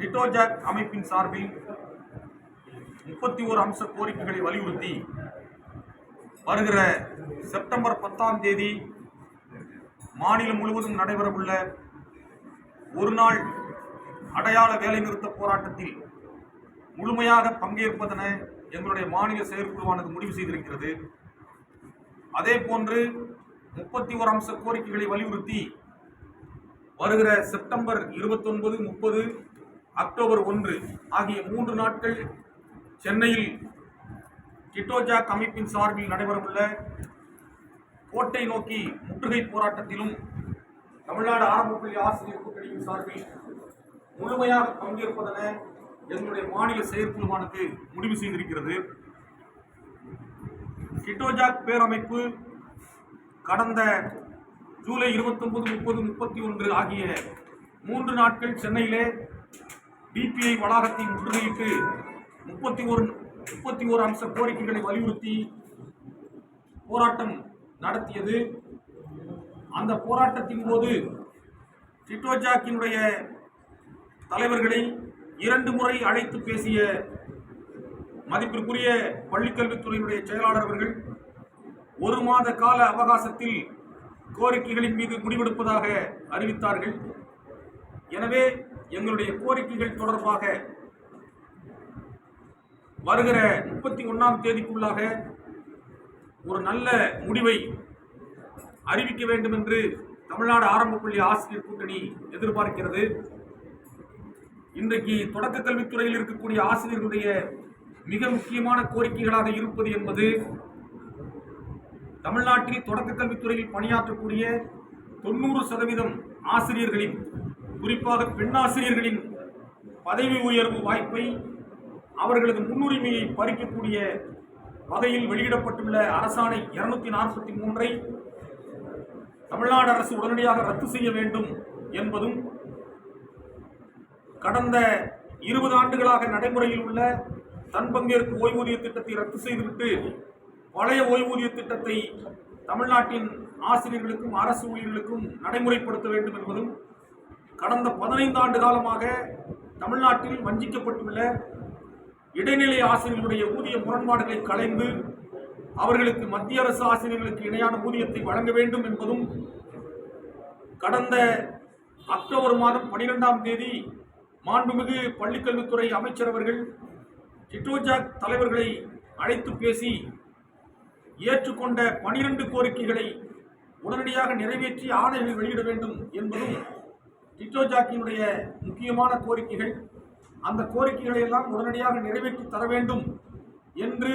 டிட்டோஜாக் அமைப்பின் சார்பில் 31 அம்ச கோரிக்கைகளை வலியுறுத்தி வருகிற செப்டம்பர் 10ஆம் தேதி மாநிலம் முழுவதும் நடைபெறவுள்ள ஒரு நாள் அடையாள வேலைநிறுத்த போராட்டத்தில் முழுமையாக பங்கேற்பதென எங்களுடைய மாநில செயற்குழுவானது முடிவு செய்திருக்கிறது. அதே போன்று 31 அம்ச கோரிக்கைகளை வலியுறுத்தி வருகிற செப்டம்பர் 29, 30, அக்டோபர் 1 ஆகிய 3 நாட்கள் சென்னையில் டிட்டோஜாக் அமைப்பின் சார்பில் நடைபெறவுள்ள கோட்டை நோக்கி முற்றுகை போராட்டத்திலும் தமிழ்நாடு ஆரம்பப்பள்ளி ஆசிரியர் கூட்டணியின் சார்பில் முழுமையாக பங்கேற்பதென எங்களுடைய மாநில செயற்குழுவானது முடிவு செய்திருக்கிறது. டிட்டோஜாக் பேரமைப்பு கடந்த ஜூலை 29, 30, 31 ஆகிய 3 நாட்கள் சென்னையிலே டிபிஐ வளாகத்தை முற்றுகையிட்டு 31 அம்ச கோரிக்கைகளை வலியுறுத்தி போராட்டம் நடத்தியது. அந்த போராட்டத்தின் போது டிட்டோஜாக்கினுடைய தலைவர்களை 2 முறை அழைத்து பேசிய மதிப்பிற்குரிய பள்ளிக்கல்வித்துறையினுடைய செயலாளர் அவர்கள் 1 மாத கால அவகாசத்தில் கோரிக்கைகளின் மீது முடிவெடுப்பதாக அறிவித்தார்கள். எனவே எங்களுடைய கோரிக்கைகள் தொடர்பாக வருகிற 31ஆம் தேதிக்குள்ளாக ஒரு நல்ல முடிவை அறிவிக்க வேண்டும் என்று தமிழ்நாடு ஆரம்பப்பள்ளி ஆசிரியர் கூட்டணி எதிர்பார்க்கிறது. இன்றைக்கு தொடக்க கல்வித்துறையில் இருக்கக்கூடிய ஆசிரியர்களுடைய மிக முக்கியமான கோரிக்கைகளாக இருப்பது என்பது தமிழ்நாட்டில் தொடக்க கல்வித்துறையில் பணியாற்றக்கூடிய 90% ஆசிரியர்களின், குறிப்பாக பெண் ஆசிரியர்களின் பதவி உயர்வு வாய்ப்பை, அவர்களது முன்னுரிமையை பறிக்கக்கூடிய வகையில் வெளியிடப்பட்டுள்ள அரசாணை 243 தமிழ்நாடு அரசு உடனடியாக ரத்து செய்ய வேண்டும் என்பதும், கடந்த 20 ஆண்டுகளாக நடைமுறையில் உள்ள தன் பங்கேற்பு ஓய்வூதிய திட்டத்தை ரத்து செய்துவிட்டு பழைய ஓய்வூதிய திட்டத்தை தமிழ்நாட்டின் ஆசிரியர்களுக்கும் அரசு ஊழியர்களுக்கும் நடைமுறைப்படுத்த வேண்டும் என்பதும், கடந்த 15 ஆண்டு காலமாக தமிழ்நாட்டில் வஞ்சிக்கப்பட்டுள்ள இடைநிலை ஆசிரியர்களுடைய ஊதிய முரண்பாடுகளை களைந்து அவர்களுக்கு மத்திய அரசு ஆசிரியர்களுக்கு இணையான ஊதியத்தை வழங்க வேண்டும் என்பதும், கடந்த அக்டோபர் மாதம் 12ஆம் தேதி மாண்புமிகு பள்ளிக்கல்வித்துறை அமைச்சர் அவர்கள் டிட்டோஜாக் தலைவர்களை அழைத்து பேசி ஏற்றுக்கொண்ட 12 கோரிக்கைகளை உடனடியாக நிறைவேற்றி ஆணைகள் வெளியிட வேண்டும் என்பதும் டிட்டோஜாக்கினுடைய முக்கியமான கோரிக்கைகள். அந்த கோரிக்கைகளை எல்லாம் உடனடியாக நிறைவேற்றி தர வேண்டும் என்று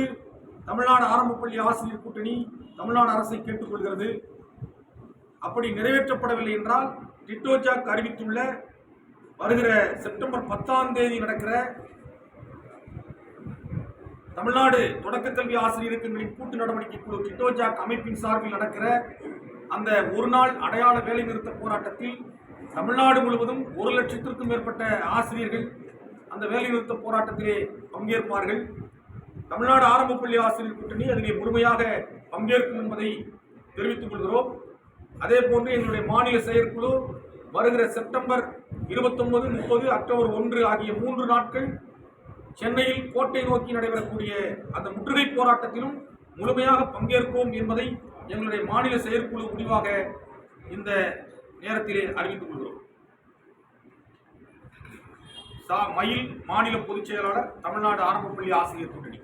தமிழ்நாடு ஆரம்பப்பள்ளி ஆசிரியர் கூட்டணி தமிழ்நாடு அரசை கேட்டுக்கொள்கிறது. அப்படி நிறைவேற்றப்படவில்லை என்றால் டிட்டோஜாக் அறிவித்துள்ள வருகிற செப்டம்பர் 10ஆம் தேதி நடக்கிற தமிழ்நாடு தொடக்க கல்வி ஆசிரியர்களின் கூட்டு நடவடிக்கை குழு டிட்டோஜாக் அமைப்பின் சார்பில் நடக்கிற அந்த ஒரு நாள் அடையாள வேலைநிறுத்த போராட்டத்தில் தமிழ்நாடு முழுவதும் 1 லட்சத்திற்கும் மேற்பட்ட ஆசிரியர்கள் அந்த வேலைநிறுத்த போராட்டத்திலே பங்கேற்பார்கள். தமிழ்நாடு ஆரம்பப்பள்ளி ஆசிரியர் கூட்டணி அதிலே முழுமையாக பங்கேற்கும் என்பதை தெரிவித்துக் கொள்கிறோம். அதே போன்று எங்களுடைய மாநில செயற்குழு வருகிற செப்டம்பர் 29, 30, அக்டோபர் 1 ஆகிய 3 நாட்கள் சென்னையில் கோட்டை நோக்கி நடைபெறக்கூடிய அந்த முற்றுகை போராட்டத்திலும் முழுமையாக பங்கேற்போம் என்பதை எங்களுடைய மாநில செயற்குழு முடிவாக இந்த நேரத்திலே அறிவித்துக் கொள்கிறோம். மயில் மாநில பொதுச் செயலாளர், தமிழ்நாடு ஆரம்பப்பள்ளி ஆசிரியர் கூட்டணி.